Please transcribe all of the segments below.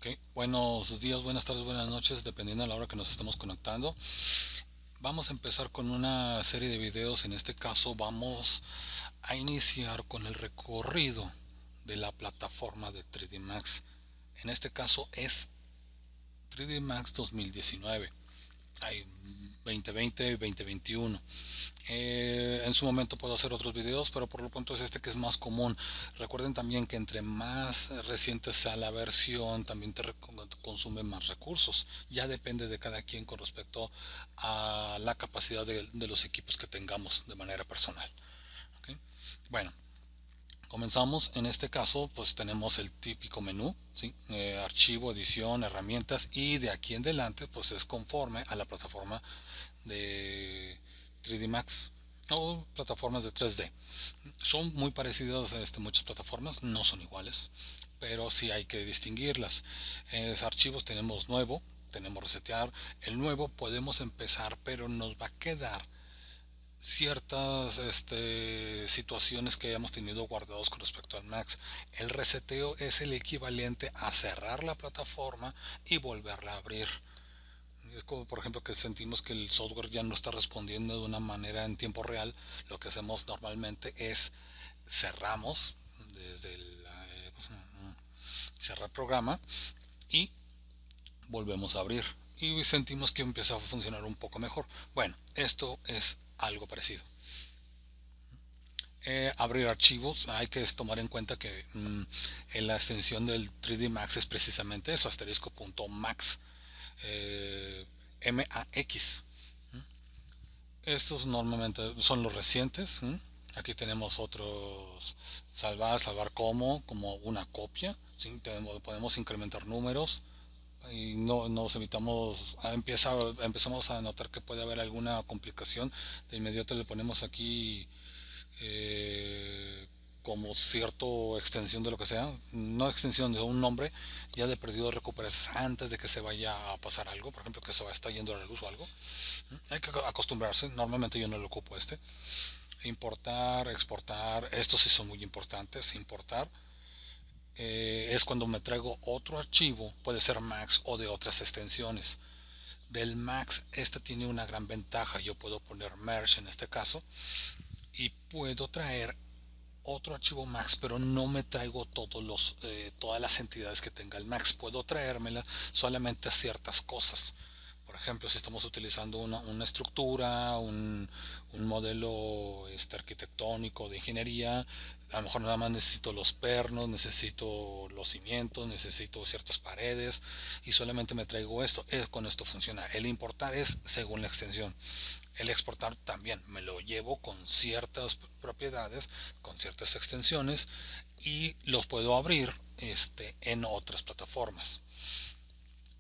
Ok, buenos días, buenas tardes, buenas noches, dependiendo de la hora que nos estemos conectando. Vamos a empezar con una serie de videos. En este caso vamos a iniciar con el recorrido de la plataforma de 3D Max. En este caso es 3D Max 2019. Hay 2020 y 2021. En su momento puedo hacer otros videos, pero por lo pronto es este que es más común. Recuerden también que entre más reciente sea la versión, también consume más recursos. Ya depende de cada quien con respecto a la capacidad de los equipos que tengamos de manera personal. ¿Ok? Bueno, comenzamos. En este caso, pues tenemos el típico menú, ¿sí? Archivo, edición, herramientas, y de aquí en adelante, pues es conforme a la plataforma de 3D Max o plataformas de 3D. Son muy parecidas a muchas plataformas, no son iguales, pero sí hay que distinguirlas. En archivos tenemos nuevo, tenemos resetear. El nuevo podemos empezar, pero nos va a quedar ciertas situaciones que hayamos tenido guardados con respecto al Max. El reseteo es el equivalente a cerrar la plataforma y volverla a abrir. Es como por ejemplo que sentimos que el software ya no está respondiendo de una manera en tiempo real. Lo que hacemos normalmente es cerramos desde el cerrar programa y volvemos a abrir y sentimos que empieza a funcionar un poco mejor. Bueno, esto es algo parecido. Abrir archivos, hay que tomar en cuenta que en la extensión del 3D Max es precisamente eso, asterisco.max, eh, MAX. Estos normalmente son los recientes. Aquí tenemos otros, salvar como una copia. ¿Sí? Podemos incrementar números y no nos evitamos, empezamos a notar que puede haber alguna complicación. De inmediato le ponemos aquí eh, como cierto extensión de lo que sea, no extensión de un nombre, ya de perdido recuperas antes de que se vaya a pasar algo, por ejemplo que se va a estar yendo a la luz o algo. Hay que acostumbrarse, normalmente yo no lo ocupo Importar, exportar, estos sí son muy importantes. Importar es cuando me traigo otro archivo, puede ser Max o de otras extensiones. Del Max, este tiene una gran ventaja, yo puedo poner merge en este caso y puedo traer otro archivo Max, pero no me traigo todas las entidades que tenga el Max. Puedo traérmela solamente a ciertas cosas. Por ejemplo, si estamos utilizando una estructura, un modelo arquitectónico de ingeniería, a lo mejor nada más necesito los pernos, necesito los cimientos, necesito ciertas paredes y solamente me traigo esto. Con esto funciona. El importar es según la extensión. El exportar también me lo llevo con ciertas propiedades, con ciertas extensiones y los puedo abrir en otras plataformas.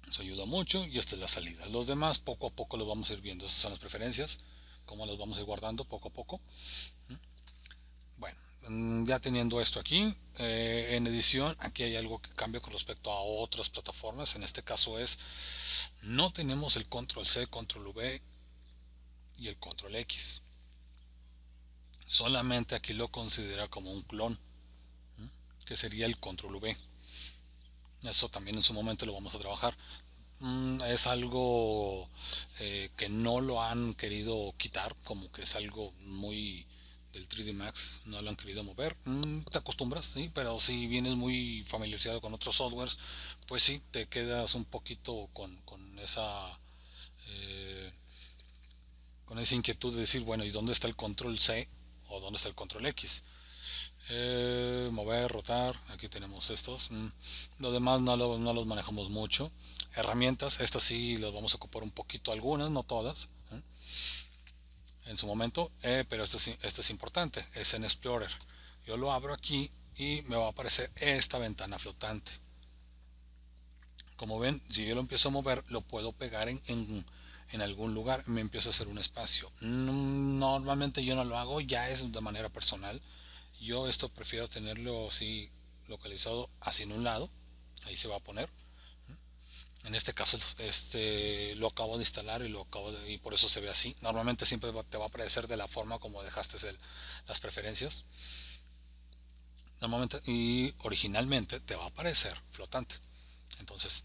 Eso ayuda mucho y esta es la salida. Los demás poco a poco los vamos a ir viendo. Esas son las preferencias, cómo los vamos a ir guardando poco a poco. Bueno, ya teniendo esto aquí, en edición, aquí hay algo que cambia con respecto a otras plataformas. En este caso no tenemos el control C, control V y el control X. Solamente aquí lo considera como un clon, que sería el control V. Eso también en su momento lo vamos a trabajar. Es algo que no lo han querido quitar, como que es algo muy del 3D Max, no lo han querido mover. Te acostumbras, sí, pero si vienes muy familiarizado con otros softwares, pues sí, te quedas un poquito eh, con esa inquietud de decir, bueno, ¿y dónde está el control C o dónde está el control X? Mover, rotar, aquí tenemos estos. Lo demás no los manejamos mucho. Herramientas, estas sí las vamos a ocupar un poquito, algunas, no todas, en su momento, pero este es importante, es en Explorer. Yo lo abro aquí y me va a aparecer esta ventana flotante. Como ven, si yo lo empiezo a mover, lo puedo pegar en algún lugar, me empiezo a hacer un espacio. Normalmente yo no lo hago, ya es de manera personal. Yo esto prefiero tenerlo así localizado así en un lado, ahí se va a poner. En este caso lo acabo de instalar y por eso se ve así. Normalmente siempre te va a aparecer de la forma como dejaste las preferencias. Normalmente y originalmente te va a aparecer flotante. Entonces,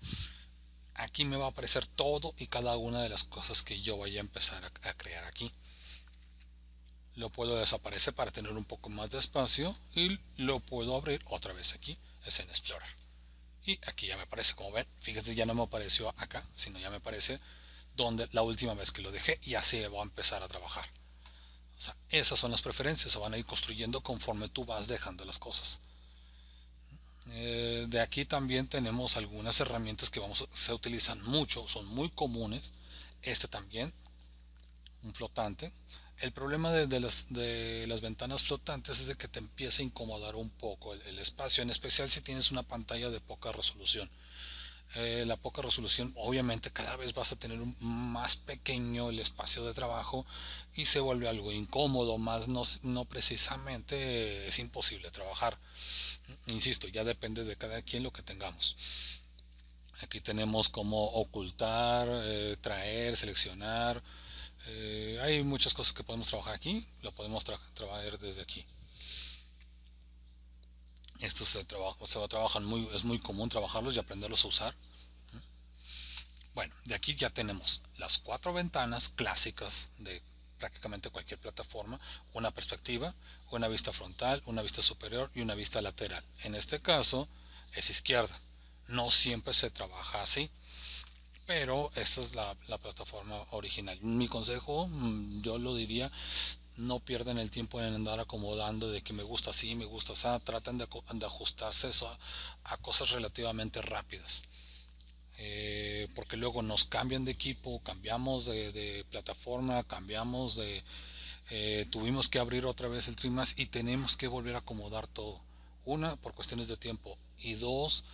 aquí me va a aparecer todo y cada una de las cosas que yo vaya a empezar a crear aquí. Lo puedo desaparecer para tener un poco más de espacio y lo puedo abrir otra vez aquí, es en Explorer. Y aquí ya me aparece, como ven, fíjense, ya no me apareció acá, sino ya me aparece donde la última vez que lo dejé y así va a empezar a trabajar. O sea, esas son las preferencias, se van a ir construyendo conforme tú vas dejando las cosas. De aquí también tenemos algunas herramientas que se utilizan mucho, son muy comunes. Este también, un flotante. El problema de las ventanas flotantes es de que te empieza a incomodar un poco el espacio, en especial si tienes una pantalla de poca resolución. La poca resolución, obviamente cada vez vas a tener más pequeño el espacio de trabajo y se vuelve algo incómodo, más no precisamente es imposible trabajar. Insisto, ya depende de cada quien lo que tengamos. Aquí tenemos como ocultar, traer, seleccionar. Hay muchas cosas que podemos trabajar aquí, lo podemos trabajar desde aquí. Estos trabajan es muy común trabajarlos y aprenderlos a usar. Bueno, de aquí ya tenemos las cuatro ventanas clásicas de prácticamente cualquier plataforma, una perspectiva, una vista frontal, una vista superior y una vista lateral. En este caso es izquierda. No siempre se trabaja así, pero esta es la plataforma original. Mi consejo, yo lo diría, no pierdan el tiempo en andar acomodando de que me gusta así, me gusta así, traten de ajustarse eso a cosas relativamente rápidas. Porque luego nos cambian de equipo, cambiamos de plataforma, tuvimos que abrir otra vez el Trimas y tenemos que volver a acomodar todo. Una, por cuestiones de tiempo, y dos,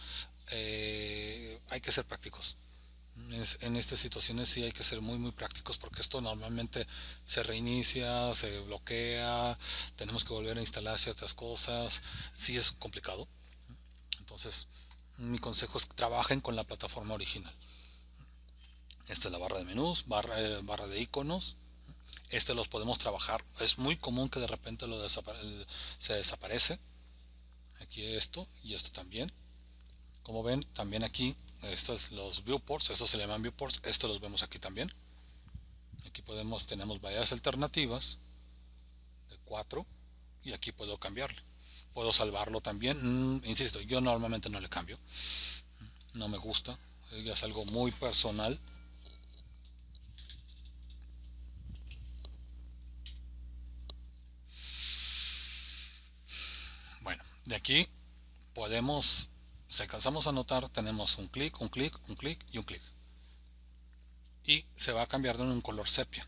hay que ser prácticos. En estas situaciones sí hay que ser muy prácticos porque esto normalmente se reinicia, se bloquea, tenemos que volver a instalar ciertas cosas, sí es complicado. Entonces, mi consejo es que trabajen con la plataforma original. Esta es la barra de menús, barra de iconos. Este los podemos trabajar. Es muy común que de repente se desaparece. Aquí esto y esto también. Como ven, también aquí, estos los viewports, estos se le llaman viewports, estos los vemos aquí también. Aquí tenemos varias alternativas de 4 y aquí puedo cambiarle. Puedo salvarlo también. Insisto, yo normalmente no le cambio. No me gusta. Ya es algo muy personal. Bueno, de aquí podemos, si alcanzamos a notar, tenemos un clic, un clic, un clic y un clic. Y se va a cambiar de un color sepia.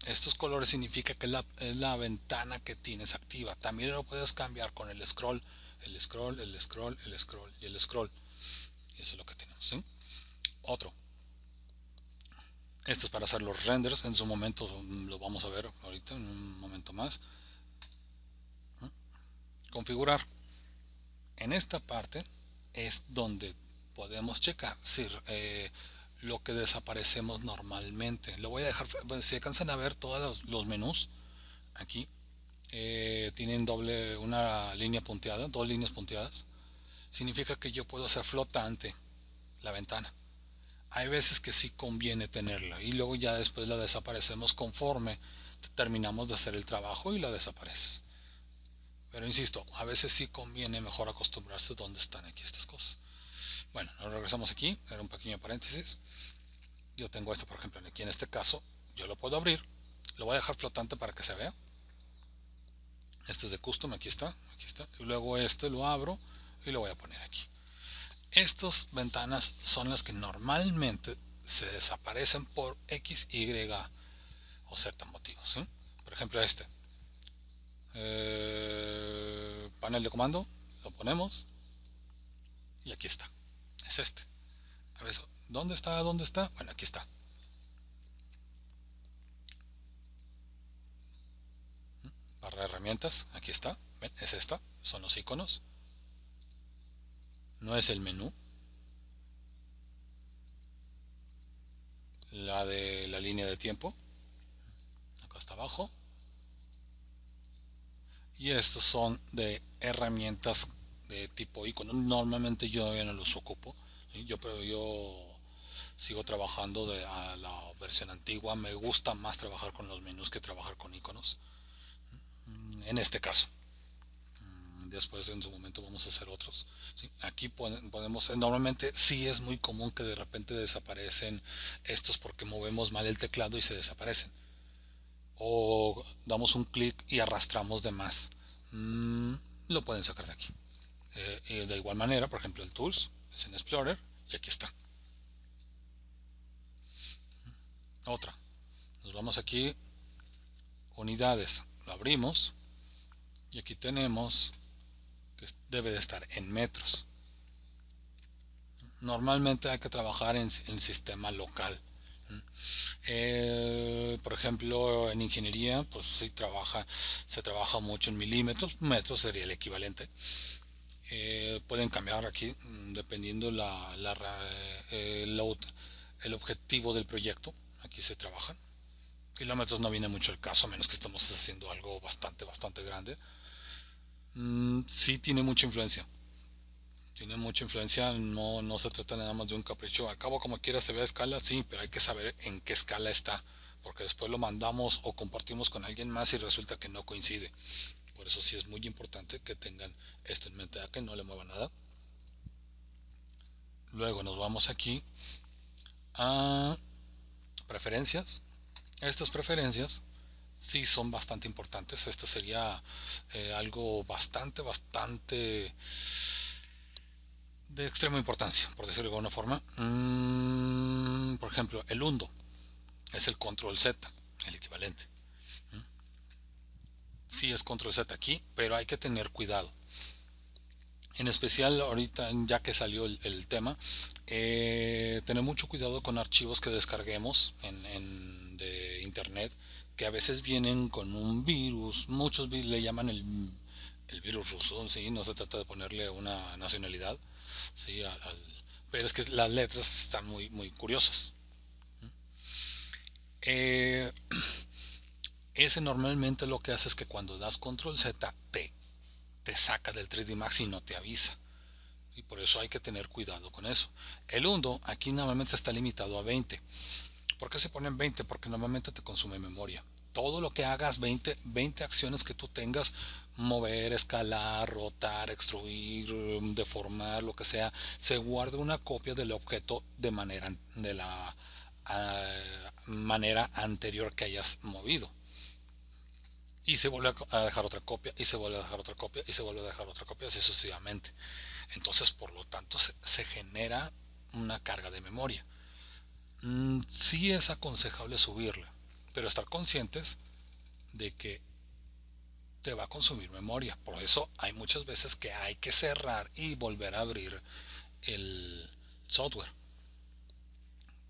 Estos colores significa que es la ventana que tienes activa. También lo puedes cambiar con el scroll, el scroll, el scroll, el scroll y el scroll. Y eso es lo que tenemos. ¿Sí? Otro. Esto es para hacer los renders. En su momento lo vamos a ver ahorita, en un momento más. Configurar. En esta parte es donde podemos checar si lo que desaparecemos normalmente. Lo voy a dejar, si alcanzan a ver todos los menús aquí, tienen una línea punteada, dos líneas punteadas. Significa que yo puedo hacer flotante la ventana. Hay veces que sí conviene tenerla y luego ya después la desaparecemos conforme terminamos de hacer el trabajo y la desaparece. Pero insisto, a veces sí conviene mejor acostumbrarse a dónde están aquí estas cosas. Bueno, nos regresamos aquí, era un pequeño paréntesis. Yo tengo esto, por ejemplo, aquí en este caso, yo lo puedo abrir, lo voy a dejar flotante para que se vea. Este es de custom, aquí está, aquí está. Y luego este lo abro y lo voy a poner aquí. Estas ventanas son las que normalmente se desaparecen por X, Y o Z motivos. ¿Sí? Por ejemplo, este. Panel de comando, lo ponemos y aquí está. Es este. A ver, ¿dónde está? ¿Dónde está? Bueno, aquí está. Barra de herramientas, aquí está. ¿Ven? Es esta. Son los iconos. No es el menú. La de la línea de tiempo. Acá está abajo. Y estos son de herramientas de tipo icono. Normalmente yo ya no los ocupo. Pero yo sigo trabajando a la versión antigua. Me gusta más trabajar con los menús que trabajar con iconos. En este caso. Después en su momento vamos a hacer otros. ¿Sí? Aquí podemos, normalmente sí es muy común que de repente desaparecen estos porque movemos mal el teclado y se desaparecen. O damos un clic y arrastramos de más. Mm, lo pueden sacar de aquí. Y de igual manera, por ejemplo, el Tools es en Explorer y aquí está. Otra. Nos vamos aquí, unidades. Lo abrimos y aquí tenemos que debe de estar en metros. Normalmente hay que trabajar en sistema local. Por ejemplo, en ingeniería, pues sí se trabaja mucho en milímetros, metros sería el equivalente. Pueden cambiar aquí dependiendo el objetivo del proyecto. Aquí se trabajan. Kilómetros no viene mucho el caso, a menos que estemos haciendo algo bastante grande. Sí tiene mucha influencia. Tiene mucha influencia, no se trata nada más de un capricho. Al cabo, como quiera se ve a escala, sí, pero hay que saber en qué escala está, porque después lo mandamos o compartimos con alguien más y resulta que no coincide. Por eso sí es muy importante que tengan esto en mente, a que no le mueva nada. Luego nos vamos aquí a preferencias. Estas preferencias sí son bastante importantes. Este sería algo bastante de extrema importancia, por decirlo de alguna forma. Por ejemplo, el undo es el control Z, el equivalente. Sí es control Z aquí, pero hay que tener cuidado. En especial ahorita, ya que salió el tema, tener mucho cuidado con archivos que descarguemos de internet, que a veces vienen con un virus. Muchos le llaman el virus ruso, ¿sí? No se trata de ponerle una nacionalidad, ¿sí? Pero es que las letras están muy curiosas. Eh, Ese normalmente lo que hace es que cuando das control Z te saca del 3D Max y no te avisa. Y por eso hay que tener cuidado con eso. El Undo aquí normalmente está limitado a 20. ¿Por qué se ponen 20? Porque normalmente te consume memoria. Todo lo que hagas, 20 acciones que tú tengas, mover, escalar, rotar, extruir, deformar, lo que sea, se guarda una copia del objeto de la manera anterior que hayas movido. Y se vuelve a dejar otra copia, y se vuelve a dejar otra copia, y se vuelve a dejar otra copia, así sucesivamente. Entonces, por lo tanto, se genera una carga de memoria. Sí es aconsejable subirla, pero estar conscientes de que te va a consumir memoria. Por eso hay muchas veces que hay que cerrar y volver a abrir el software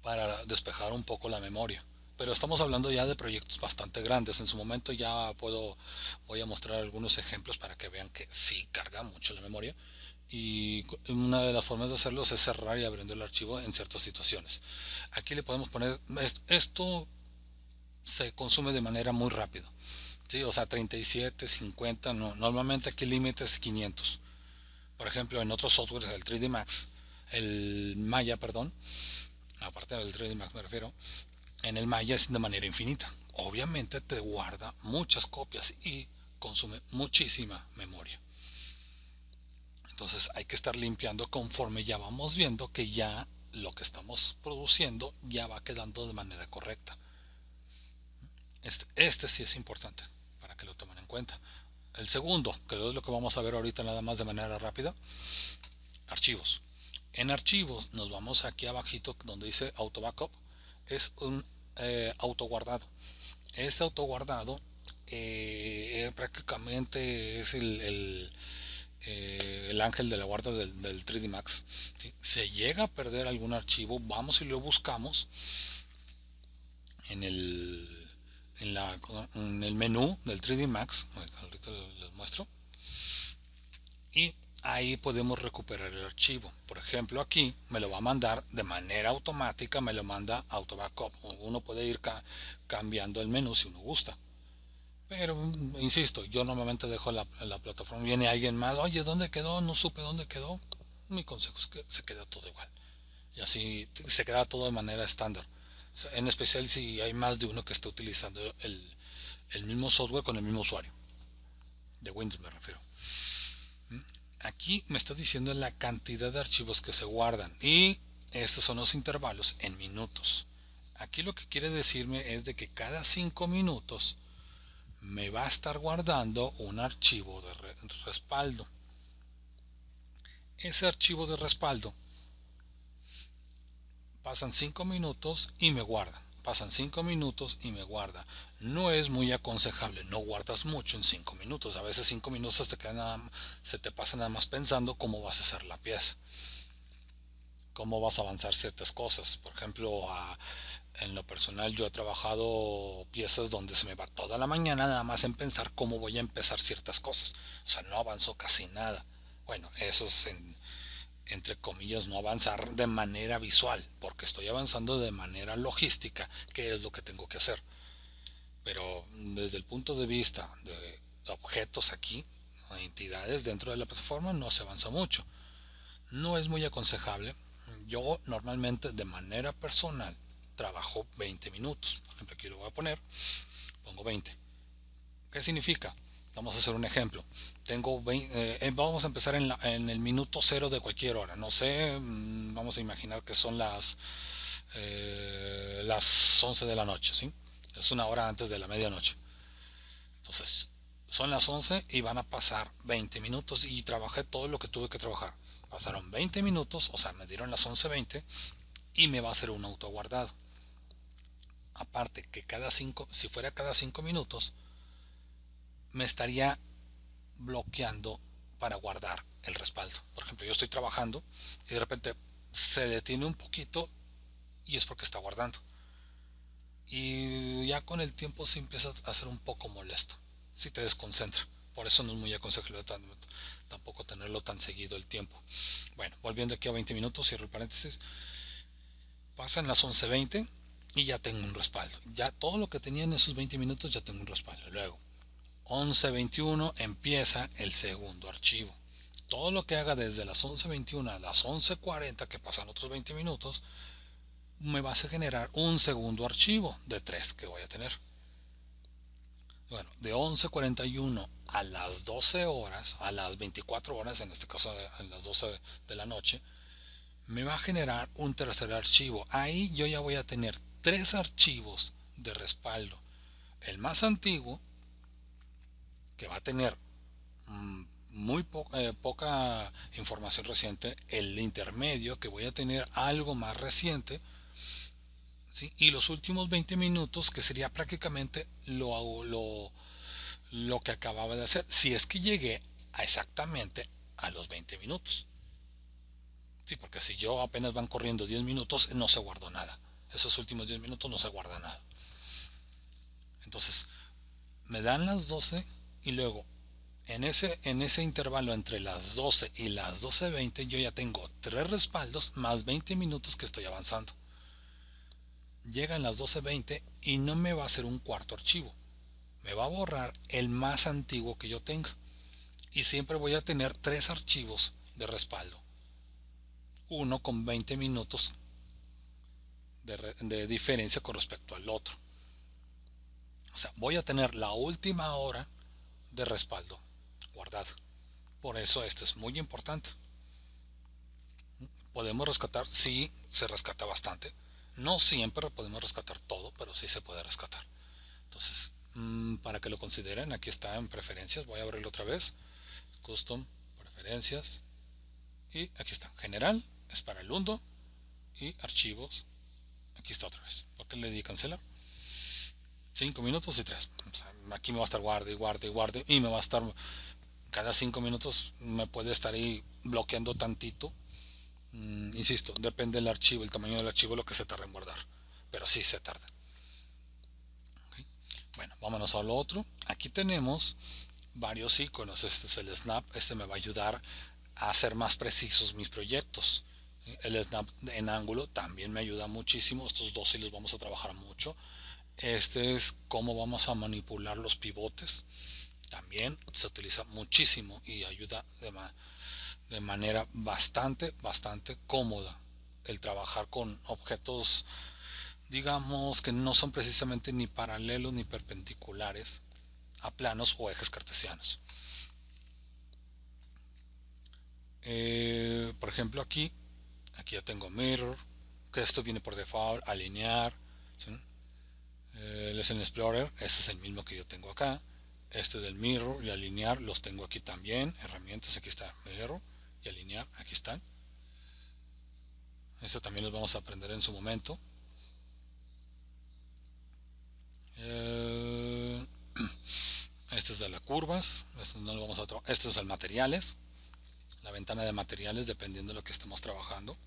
para despejar un poco la memoria. Pero estamos hablando ya de proyectos bastante grandes. En su momento voy a mostrar algunos ejemplos para que vean que sí carga mucho la memoria. Y una de las formas de hacerlo es cerrar y abriendo el archivo en ciertas situaciones. Aquí le podemos poner, esto se consume de manera muy rápida. Sí, o sea, 37, 50, no, normalmente aquí el límite es 500. Por ejemplo, en otros softwares, el 3D Max, el Maya, perdón, aparte del 3D Max me refiero, en el Maya es de manera infinita. Obviamente te guarda muchas copias y consume muchísima memoria. Entonces hay que estar limpiando conforme ya vamos viendo que ya lo que estamos produciendo ya va quedando de manera correcta. Este sí es importante para que lo tomen en cuenta. El segundo, que es lo que vamos a ver ahorita nada más de manera rápida, archivos. En archivos nos vamos aquí abajito donde dice auto backup, es un autoguardado. Este autoguardado prácticamente es el ángel de la guarda del 3D Max. ¿Sí? Se llega a perder algún archivo, vamos y lo buscamos en en el menú del 3D Max, ahorita les muestro, y ahí podemos recuperar el archivo. Por ejemplo, aquí me lo va a mandar de manera automática, me lo manda auto backup. Uno puede ir cambiando el menú si uno gusta. Pero, insisto, yo normalmente dejo la plataforma. Viene alguien más, oye, ¿dónde quedó? No supe dónde quedó. Mi consejo es que se quede todo igual. y así se queda todo de manera estándar. En especial si hay más de uno que está utilizando el mismo software con el mismo usuario, de Windows me refiero. Aquí me está diciendo la cantidad de archivos que se guardan y estos son los intervalos en minutos. Aquí lo que quiere decirme es de que cada 5 minutos me va a estar guardando un archivo de respaldo. Ese archivo de respaldo pasan 5 minutos y me guarda. Pasan 5 minutos y me guarda. No es muy aconsejable, no guardas mucho en 5 minutos. A veces 5 minutos se te pasa nada más pensando cómo vas a hacer la pieza, cómo vas a avanzar ciertas cosas. Por ejemplo, en lo personal yo he trabajado piezas donde se me va toda la mañana nada más en pensar cómo voy a empezar ciertas cosas. O sea, no avanzó casi nada. Bueno, eso es entre comillas, no avanzar de manera visual, porque estoy avanzando de manera logística, que es lo que tengo que hacer. Pero desde el punto de vista de objetos aquí, entidades dentro de la plataforma, no se avanza mucho. No es muy aconsejable. Yo normalmente de manera personal trabajo 20 minutos. Por ejemplo, aquí lo voy a poner, pongo 20. ¿Qué significa? Vamos a hacer un ejemplo. Vamos a empezar en el minuto cero de cualquier hora. No sé, vamos a imaginar que son las 11 de la noche, ¿sí? Es una hora antes de la medianoche. Entonces, son las 11 y van a pasar 20 minutos y trabajé todo lo que tuve que trabajar. Pasaron 20 minutos, o sea, me dieron las 11:20 y me va a hacer un autoguardado. Aparte que si fuera cada 5 minutos, me estaría bloqueando para guardar el respaldo. Por ejemplo, yo estoy trabajando y de repente se detiene un poquito y es porque está guardando. Y ya con el tiempo se empieza a hacer un poco molesto, si te desconcentra. Por eso no es muy aconsejable tampoco tenerlo tan seguido el tiempo. Bueno, volviendo aquí a 20 minutos, cierro el paréntesis. Pasan las 11:20 y ya tengo un respaldo. Ya todo lo que tenía en esos 20 minutos ya tengo un respaldo. Luego, 11:21 empieza el segundo archivo. Todo lo que haga desde las 11:21 a las 11:40, que pasan otros 20 minutos, me va a generar un segundo archivo de 3 que voy a tener. Bueno, de 11:41 a las 12 horas, a las 24 horas, en este caso a las 12 de la noche, me va a generar un tercer archivo. Ahí yo ya voy a tener 3 archivos de respaldo. El más antiguo, que va a tener muy poca información reciente, el intermedio, que voy a tener algo más reciente, ¿sí? Y los últimos 20 minutos, que sería prácticamente lo que acababa de hacer, si es que llegué exactamente a los 20 minutos. Sí, porque si yo apenas van corriendo 10 minutos, no se guardó nada. Esos últimos 10 minutos no se guarda nada. Entonces, me dan las 12 y luego en ese intervalo entre las 12 y las 12:20 yo ya tengo 3 respaldos más 20 minutos que estoy avanzando. Llegan las 12:20 y no me va a hacer un cuarto archivo. Me va a borrar el más antiguo que yo tenga. Y siempre voy a tener 3 archivos de respaldo. Uno con 20 minutos de diferencia con respecto al otro. O sea, voy a tener la última hora de respaldo guardada. Por eso este es muy importante. Podemos rescatar, sí, se rescata bastante. No siempre podemos rescatar todo, pero sí se puede rescatar. Entonces, para que lo consideren, aquí está en preferencias. Voy a abrirlo otra vez. Custom, preferencias. Y aquí está. General, es para el Undo. Y archivos. Aquí está otra vez. ¿Por qué le di cancelar? 5 minutos y 3. O sea, aquí me va a estar guarde y guarde y guarde. Y me va a estar, cada 5 minutos me puede estar ahí bloqueando tantito. Insisto, depende del archivo, el tamaño del archivo, lo que se tarda en guardar. Pero sí se tarda. ¿Okay? Bueno, vámonos a lo otro. Aquí tenemos varios iconos. Este es el snap. Este me va a ayudar a hacer más precisos mis proyectos. El snap en ángulo también me ayuda muchísimo. Estos dos sí los vamos a trabajar mucho. Este es cómo vamos a manipular los pivotes. También se utiliza muchísimo y ayuda de manera bastante cómoda. el trabajar con objetos, digamos, que no son precisamente ni paralelos ni perpendiculares a planos o ejes cartesianos. Por ejemplo, aquí ya tengo mirror, que esto viene por default, alinear, ¿sí? El Lesson Explorer, ese es el mismo que yo tengo acá. Este del mirror y alinear los tengo aquí también. Herramientas, aquí está mirror y alinear, aquí están. Esto también los vamos a aprender en su momento. Eh, este es de las curvas, esto no lo vamos a trabajar. Este es el materiales, la ventana de materiales dependiendo de lo que estemos trabajando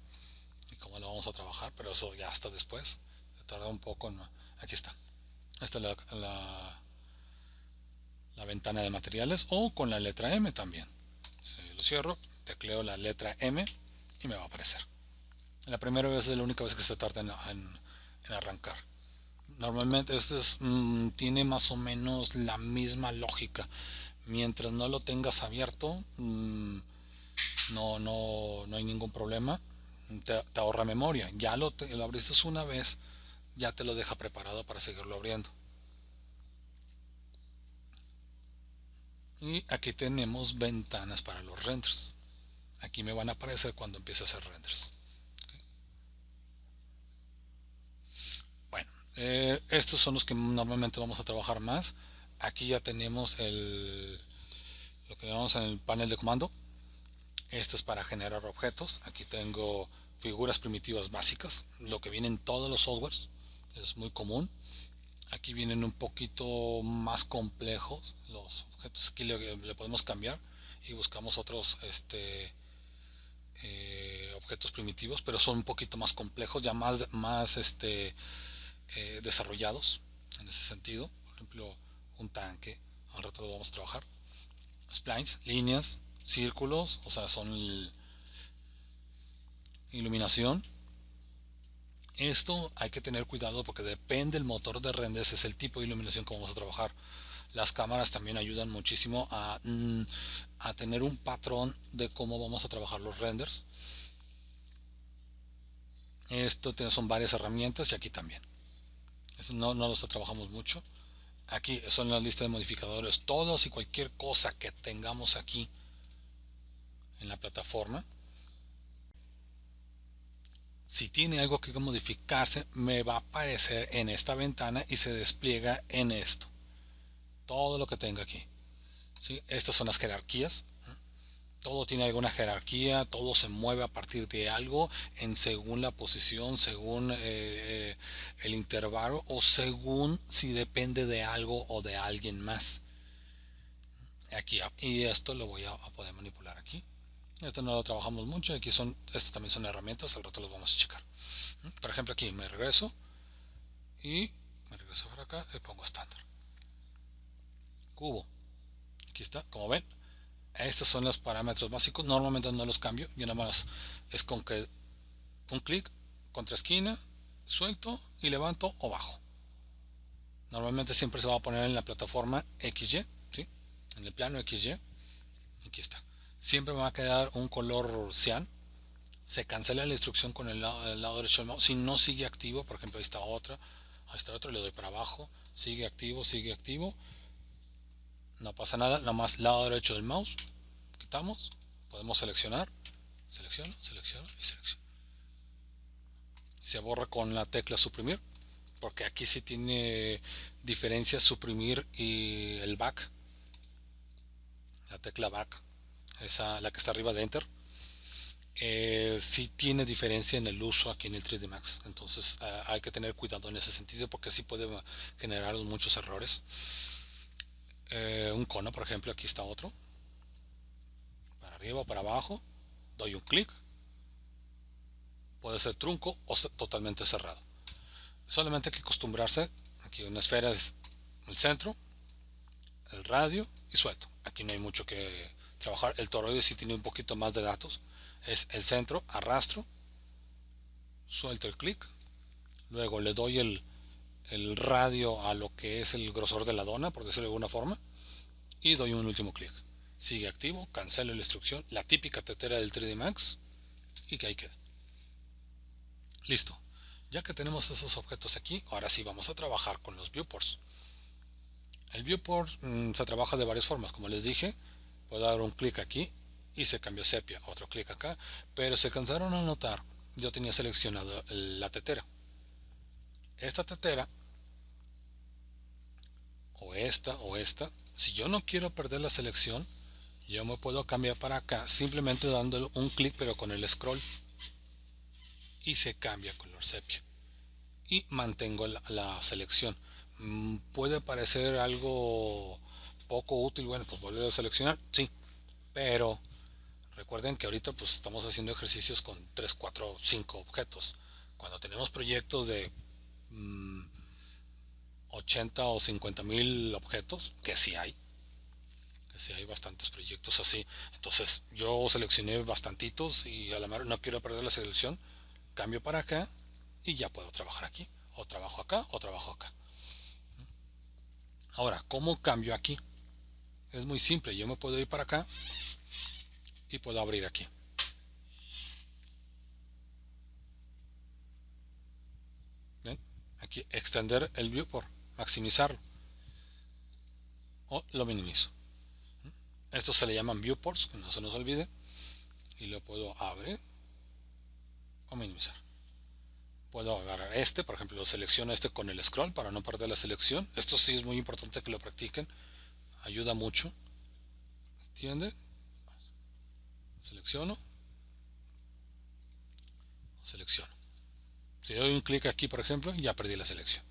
y cómo lo vamos a trabajar, pero eso ya hasta después. Se tarda un poco en... Aquí está. Esta es la ventana de materiales o con la letra M también. Si lo cierro, tecleo la letra M y me va a aparecer. La primera vez es la única vez que se tarda en arrancar. Normalmente tiene más o menos la misma lógica. Mientras no lo tengas abierto, no hay ningún problema. Te ahorra memoria. Ya lo abriste una vez, ya te lo deja preparado para seguirlo abriendo. Y aquí tenemos ventanas para los renders. Aquí me van a aparecer cuando empiece a hacer renders. Bueno, estos son los que normalmente vamos a trabajar más. Aquí ya tenemos lo que llamamos en el panel de comando. Esto es para generar objetos. Aquí tengo figuras primitivas básicas, lo que viene en todos los softwares. Es muy común. Aquí vienen un poquito más complejos los objetos. Aquí le podemos cambiar y buscamos otros objetos primitivos, pero son un poquito más complejos, ya más desarrollados en ese sentido. Por ejemplo, un tanque, al rato lo vamos a trabajar. Splines, líneas, círculos, o sea, son iluminación. Esto hay que tener cuidado porque depende del motor de renders, es el tipo de iluminación que vamos a trabajar. Las cámaras también ayudan muchísimo a tener un patrón de cómo vamos a trabajar los renders. Esto son varias herramientas y aquí también. Esto no los trabajamos mucho. Aquí son la lista de modificadores, todos y cualquier cosa que tengamos aquí en la plataforma. Si tiene algo que modificarse, me va a aparecer en esta ventana y se despliega en esto. Todo lo que tenga aquí. ¿Sí? Estas son las jerarquías. Todo tiene alguna jerarquía, todo se mueve a partir de algo en según la posición, según el intervalo o según si depende de algo o de alguien más. Aquí, y esto lo voy a poder manipular aquí. Esto no lo trabajamos mucho, estos también son herramientas, al rato los vamos a checar. Por ejemplo, aquí me regreso y me regreso para acá y pongo estándar. Cubo, aquí está, como ven, estos son los parámetros básicos, normalmente no los cambio, yo nada más es con que un clic contra esquina, suelto y levanto o bajo. Normalmente siempre se va a poner en la plataforma XY, ¿sí? En el plano XY, aquí está. Siempre me va a quedar un color cian. Se cancela la instrucción con el lado derecho del mouse. Si no sigue activo, por ejemplo, ahí está otra, le doy para abajo, sigue activo, no pasa nada, nada más lado derecho del mouse, quitamos, podemos seleccionar, selecciono y selecciono. Se borra con la tecla suprimir, porque aquí sí tiene diferencia suprimir y el back, la tecla back, la que está arriba de enter. Sí tiene diferencia en el uso aquí en el 3D Max, entonces hay que tener cuidado en ese sentido porque sí puede generar muchos errores. Un cono, por ejemplo, aquí está otro, para arriba o para abajo, doy un clic, puede ser trunco o totalmente cerrado. Solamente hay que acostumbrarse. Aquí una esfera es el centro, el radio y suelto. Aquí no hay mucho que trabajar. El toroide sí tiene un poquito más de datos. Es el centro, arrastro, suelto el clic, luego le doy el radio a lo que es el grosor de la dona, por decirlo de alguna forma, y doy un último clic. Sigue activo, cancelo la instrucción, la típica tetera del 3D Max, y que ahí queda. Listo. Ya que tenemos esos objetos aquí, ahora sí vamos a trabajar con los viewports. El viewport se trabaja de varias formas. Como les dije, puedo dar un clic aquí y se cambió sepia. Otro clic acá. Pero se alcanzaron a notar, yo tenía seleccionado la tetera. Esta tetera, o esta. Si yo no quiero perder la selección, yo me puedo cambiar para acá simplemente dándole un clic pero con el scroll y se cambia color sepia y mantengo la selección. Puede parecer algo poco útil, bueno, pues volver a seleccionar, sí, pero recuerden que ahorita pues estamos haciendo ejercicios con 3 4 5 objetos. Cuando tenemos proyectos de mmm, 80 o 50 mil objetos, que sí hay bastantes proyectos así. Entonces yo seleccioné bastantitos y a la mejor no quiero perder la selección, cambio para acá y ya puedo trabajar aquí. O trabajo acá o trabajo acá. Ahora, ¿cómo cambio aquí? Es muy simple, yo me puedo ir para acá y puedo abrir aquí. ¿Ven? Aquí extender el viewport, maximizarlo o lo minimizo. Estos se le llaman viewports, que no se nos olvide, y lo puedo abrir o minimizar. Puedo agarrar este, por ejemplo, lo selecciono este con el scroll para no perder la selección. Esto sí es muy importante que lo practiquen, ayuda mucho. ¿Entiende? Selecciono, selecciono. Si doy un clic aquí, por ejemplo, ya perdí la selección.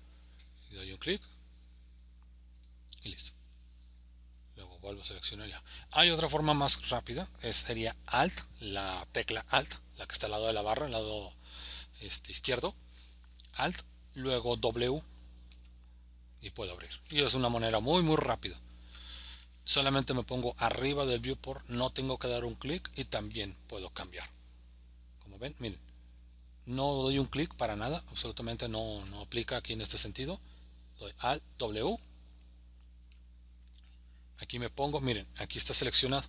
Y doy un clic y listo. Luego vuelvo a seleccionar ya. Hay otra forma más rápida, sería Alt, la tecla Alt, la que está al lado de la barra, al lado izquierdo. Alt, luego W y puedo abrir. Y es una manera muy rápida. Solamente me pongo arriba del viewport, no tengo que dar un clic y también puedo cambiar. Como ven, miren, no doy un clic para nada, absolutamente no aplica aquí en este sentido. Doy Alt, W, aquí me pongo, miren, aquí está seleccionado.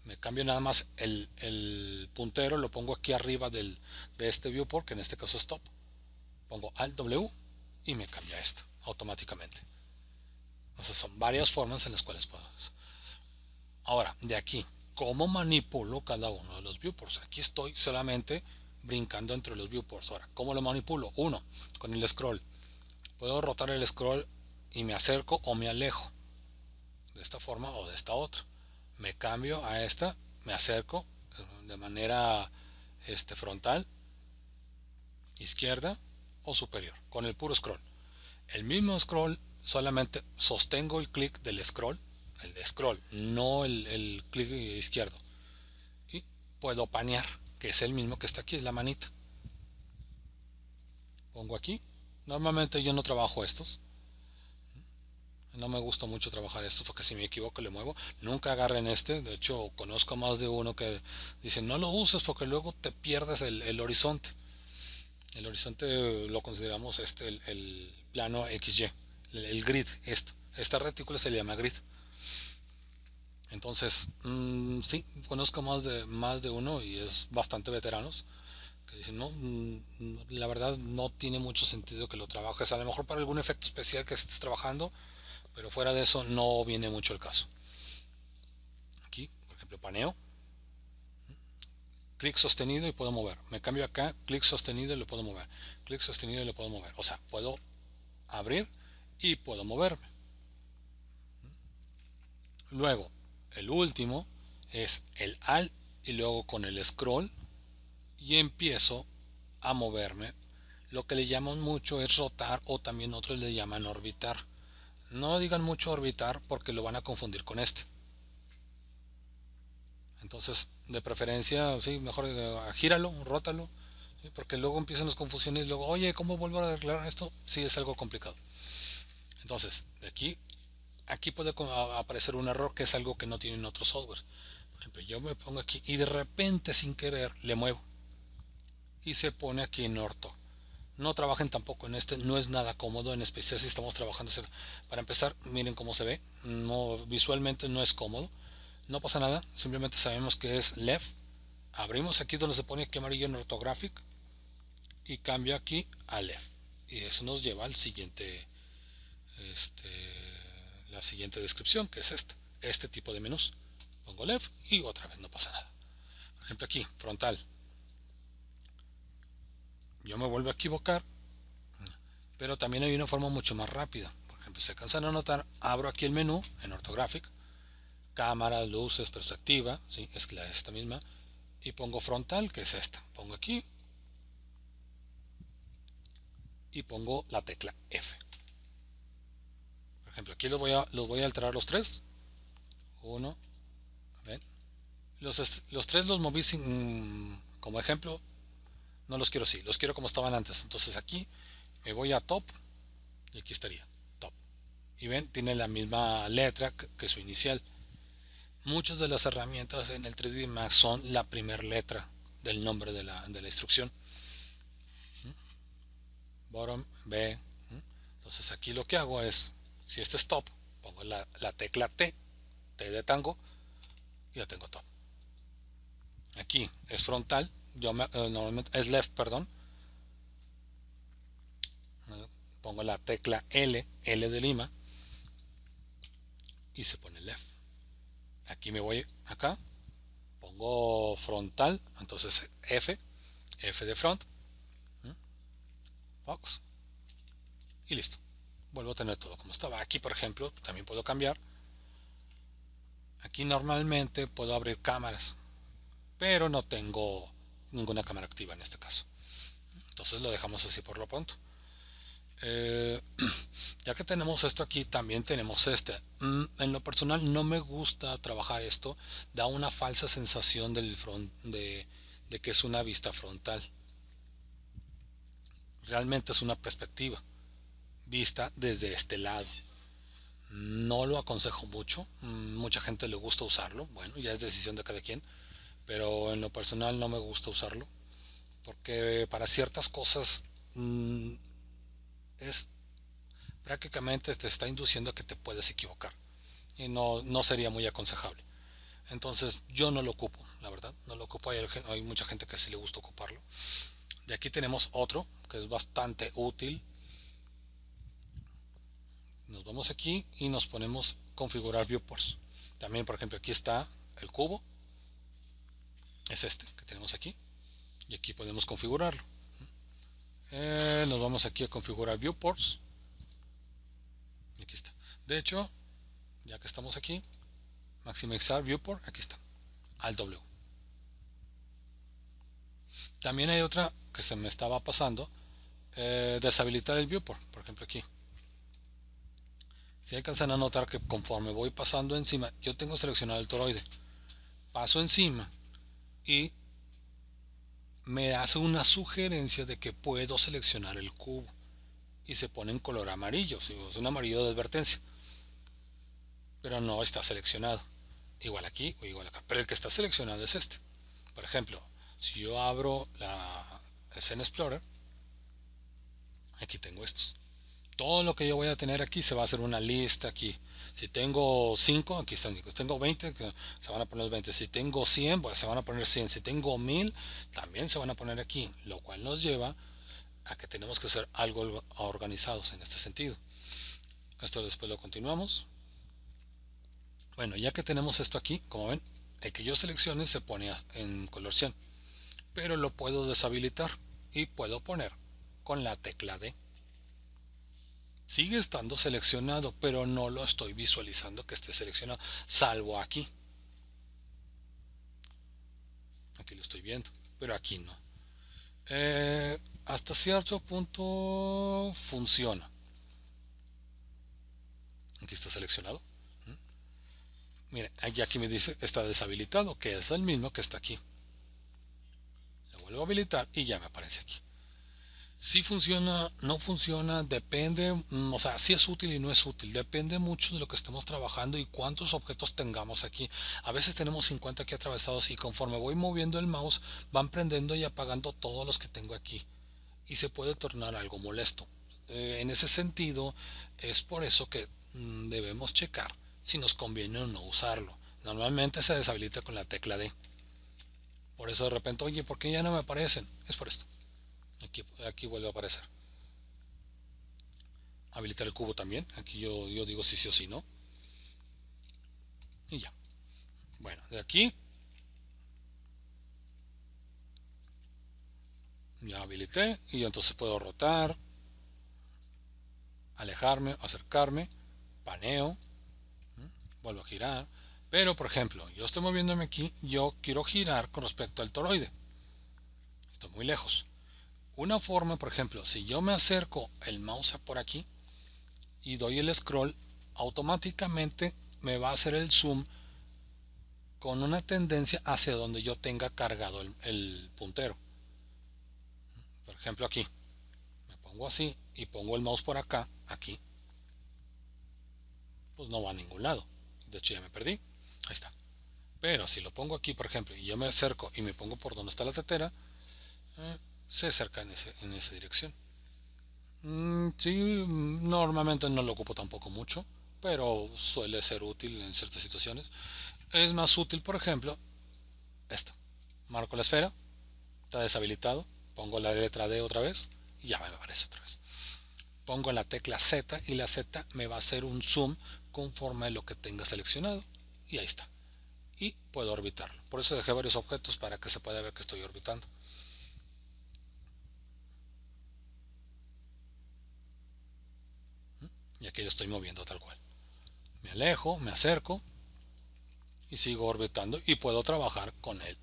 Me cambio nada más el puntero, lo pongo aquí arriba de este viewport, que en este caso es top. Pongo Alt W y me cambia esto automáticamente. Entonces son varias formas en las cuales puedo. Ahora, de aquí, ¿cómo manipulo cada uno de los viewports? Aquí estoy solamente brincando entre los viewports. Ahora, ¿cómo lo manipulo? Uno, con el scroll. Puedo rotar el scroll y me acerco o me alejo de esta forma o de esta otra. Me cambio a esta, me acerco de manera frontal, izquierda o superior, con el puro scroll. El mismo scroll, solamente sostengo el clic del scroll, el de scroll, no el clic izquierdo. Y puedo panear, que es el mismo que está aquí, es la manita. Pongo aquí. Normalmente yo no trabajo estos. No me gusta mucho trabajar estos porque si me equivoco le muevo. Nunca agarren este. De hecho, conozco más de uno que dicen no lo uses porque luego te pierdes el horizonte. El horizonte lo consideramos el plano XY, el grid, esto. Esta retícula se le llama grid. Entonces, sí, conozco más de uno y es bastante veteranos que dicen, no, la verdad no tiene mucho sentido que lo trabajes, a lo mejor para algún efecto especial que estés trabajando, pero fuera de eso no viene mucho el caso. Aquí, por ejemplo, paneo, clic sostenido y puedo mover. Me cambio acá, clic sostenido y lo puedo mover. Clic sostenido y lo puedo mover. O sea, puedo abrir y puedo moverme. Luego, el último es el Alt y luego con el scroll y empiezo a moverme. Lo que le llaman mucho es rotar o también otros le llaman orbitar. No digan mucho orbitar porque lo van a confundir con este. Entonces, de preferencia, sí, mejor gíralo, rótalo, ¿sí? Porque luego empiezan las confusiones. Luego, oye, ¿cómo vuelvo a arreglar esto? Sí, es algo complicado. Entonces, de aquí puede aparecer un error que es algo que no tienen otros software. Por ejemplo, yo me pongo aquí y de repente sin querer le muevo y se pone aquí en orto. No trabajen tampoco en este, no es nada cómodo, en especial si estamos trabajando. Para empezar, miren cómo se ve, no, visualmente no es cómodo. No pasa nada, simplemente sabemos que es left. Abrimos aquí donde se pone aquí amarillo en orthographic. y cambio aquí a left. Y eso nos lleva al siguiente, este, la siguiente descripción, que es este tipo de menús. Pongo left y otra vez no pasa nada. Por ejemplo aquí, frontal. Yo me vuelvo a equivocar, pero también hay una forma mucho más rápida. Por ejemplo, si alcanzan a notar, abro aquí el menú en Orthographic, cámaras, luces, perspectiva, ¿sí? Es esta misma, y pongo frontal, que es esta. Pongo aquí y pongo la tecla F. Por ejemplo, aquí los voy a alterar los tres. Uno, ¿ven? Los tres los moví sin, como ejemplo, no los quiero así, los quiero como estaban antes. Entonces aquí me voy a top y aquí estaría top. Y ven, tiene la misma letra que su inicial. Muchas de las herramientas en el 3D Max son la primera letra del nombre de la instrucción. Bottom, B. Entonces aquí lo que hago es, si este es top, pongo la tecla T, T de tango, y ya tengo top. Aquí es frontal, normalmente es left, perdón. Pongo la tecla L, L de Lima, y se pone left. Aquí me voy acá, pongo frontal, entonces F, F de front, Fox, y listo. Vuelvo a tener todo como estaba. Aquí, por ejemplo, también puedo cambiar. Aquí normalmente puedo abrir cámaras, pero no tengo ninguna cámara activa en este caso. Entonces lo dejamos así por lo pronto. Eh, ya que tenemos esto aquí, también tenemos este. En lo personal no me gusta trabajar esto. Da una falsa sensación de que es una vista frontal. Realmente es una perspectiva vista desde este lado. No lo aconsejo mucho. Mucha gente le gusta usarlo. Bueno, ya es decisión de cada quien. Pero en lo personal no me gusta usarlo. Porque para ciertas cosas es prácticamente te está induciendo a que te puedes equivocar. Y no sería muy aconsejable. Entonces yo no lo ocupo, la verdad, no lo ocupo. Hay mucha gente que sí le gusta ocuparlo. De aquí tenemos otro que es bastante útil. Nos vamos aquí y nos ponemos configurar viewports. También, por ejemplo, aquí está el cubo, es este que tenemos aquí, y aquí podemos configurarlo. Nos vamos aquí a configurar viewports, y aquí está. De hecho, ya que estamos aquí, maximizar viewport, aquí está, al W. También hay otra que se me estaba pasando, deshabilitar el viewport, por ejemplo aquí. Si alcanzan a notar que conforme voy pasando encima, yo tengo seleccionado el toroide, paso encima y me hace una sugerencia de que puedo seleccionar el cubo y se pone en color amarillo, es un amarillo de advertencia, pero no está seleccionado. Igual aquí o igual acá, pero el que está seleccionado es este. Por ejemplo, si yo abro la Scene Explorer, aquí tengo estos. Todo lo que yo voy a tener aquí se va a hacer una lista aquí. Si tengo 5, aquí están 5. Si tengo 20, se van a poner 20. Si tengo 100, pues se van a poner 100. Si tengo 1000, también se van a poner aquí. Lo cual nos lleva a que tenemos que ser algo organizados en este sentido. Esto después lo continuamos. Bueno, ya que tenemos esto aquí, como ven, el que yo seleccione se pone en color 100. Pero lo puedo deshabilitar y puedo poner con la tecla D. Sigue estando seleccionado, pero no lo estoy visualizando que esté seleccionado, salvo aquí. Aquí lo estoy viendo, pero aquí no. Hasta cierto punto funciona. Aquí está seleccionado. Mire, aquí me dice está deshabilitado, que es el mismo que está aquí. Lo vuelvo a habilitar y ya me aparece aquí. Si funciona, no funciona, depende, o sea, si es útil y no es útil, depende mucho de lo que estemos trabajando y cuántos objetos tengamos aquí. A veces tenemos 50 aquí atravesados y conforme voy moviendo el mouse van prendiendo y apagando todos los que tengo aquí y se puede tornar algo molesto. En ese sentido, es por eso que debemos checar si nos conviene o no usarlo. Normalmente se deshabilita con la tecla D. Por eso de repente, oye, ¿por qué ya no me aparecen? Es por esto. Aquí vuelve a aparecer. Habilitar el cubo también. Aquí yo digo si sí o si no. Y ya. Bueno, de aquí ya habilité y entonces puedo rotar, alejarme, acercarme, paneo, vuelvo a girar. Pero, por ejemplo, yo estoy moviéndome aquí, yo quiero girar con respecto al toroide. Estoy muy lejos. Una forma, por ejemplo, si yo me acerco el mouse por aquí y doy el scroll, automáticamente me va a hacer el zoom con una tendencia hacia donde yo tenga cargado el puntero. Por ejemplo, aquí me pongo así y pongo el mouse por acá, aquí, pues no va a ningún lado. De hecho, ya me perdí. Ahí está. Pero si lo pongo aquí, por ejemplo, y yo me acerco y me pongo por donde está la tetera, eh, se acerca en esa dirección. Sí, normalmente no lo ocupo tampoco mucho, pero suele ser útil en ciertas situaciones. Es más útil, por ejemplo, esto. Marco la esfera, está deshabilitado, pongo la letra D otra vez y ya me aparece otra vez. Pongo la tecla Z y la Z me va a hacer un zoom conforme a lo que tenga seleccionado y ahí está. Y puedo orbitarlo. Por eso dejé varios objetos para que se pueda ver que estoy orbitando. Y aquí lo estoy moviendo tal cual. Me alejo, me acerco y sigo orbitando y puedo trabajar con él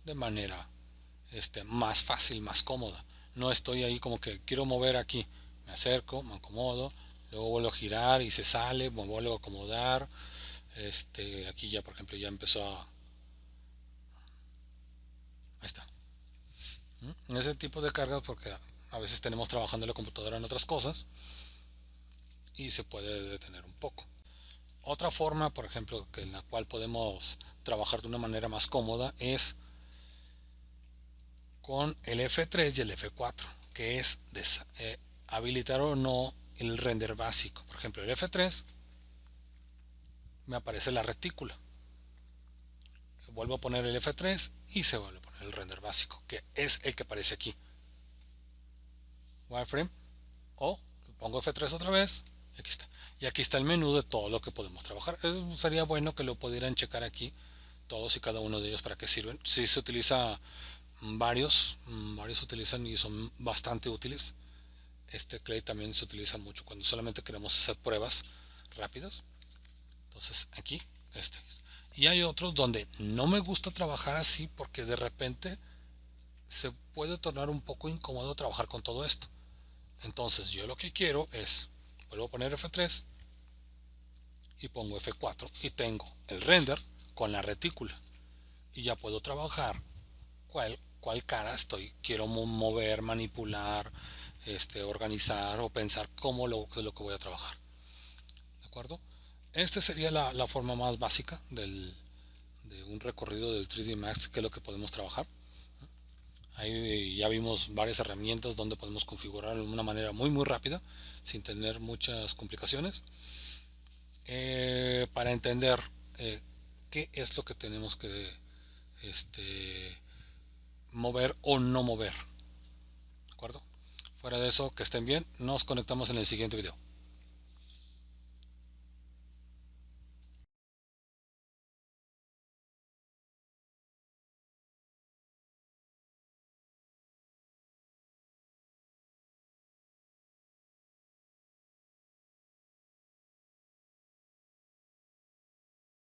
de manera más fácil, más cómoda. No estoy ahí como que quiero mover aquí. Me acerco, me acomodo, luego vuelvo a girar y se sale, me vuelvo a acomodar. Aquí ya, por ejemplo, ya empezó a... Ahí está. Ese tipo de cargas porque a veces tenemos trabajando en la computadora en otras cosas y se puede detener un poco. Otra forma, por ejemplo, en la cual podemos trabajar de una manera más cómoda es con el F3 y el F4, que es habilitar o no el render básico. Por ejemplo, el F3 me aparece la retícula. Vuelvo a poner el F3 y se vuelve a poner el render básico, que es el que aparece aquí. Wireframe o pongo F3 otra vez y aquí está. Y aquí está el menú de todo lo que podemos trabajar. Sería bueno que lo pudieran checar aquí todos y cada uno de ellos para qué sirven. Si se utiliza varios utilizan y son bastante útiles. Este Clay también se utiliza mucho cuando solamente queremos hacer pruebas rápidas. Entonces aquí, este. Y hay otros donde no me gusta trabajar así porque de repente se puede tornar un poco incómodo trabajar con todo esto. Entonces yo lo que quiero es, vuelvo a poner F3 y pongo F4 y tengo el render con la retícula. Y ya puedo trabajar cuál cara quiero mover, manipular, organizar o pensar cómo lo que voy a trabajar. ¿De acuerdo? Esta sería la forma más básica de un recorrido del 3D Max, que es lo que podemos trabajar. Ahí ya vimos varias herramientas donde podemos configurarlo de una manera muy rápida, sin tener muchas complicaciones, para entender qué es lo que tenemos que este, mover o no mover. ¿De acuerdo? Fuera de eso, que estén bien. Nos conectamos en el siguiente video.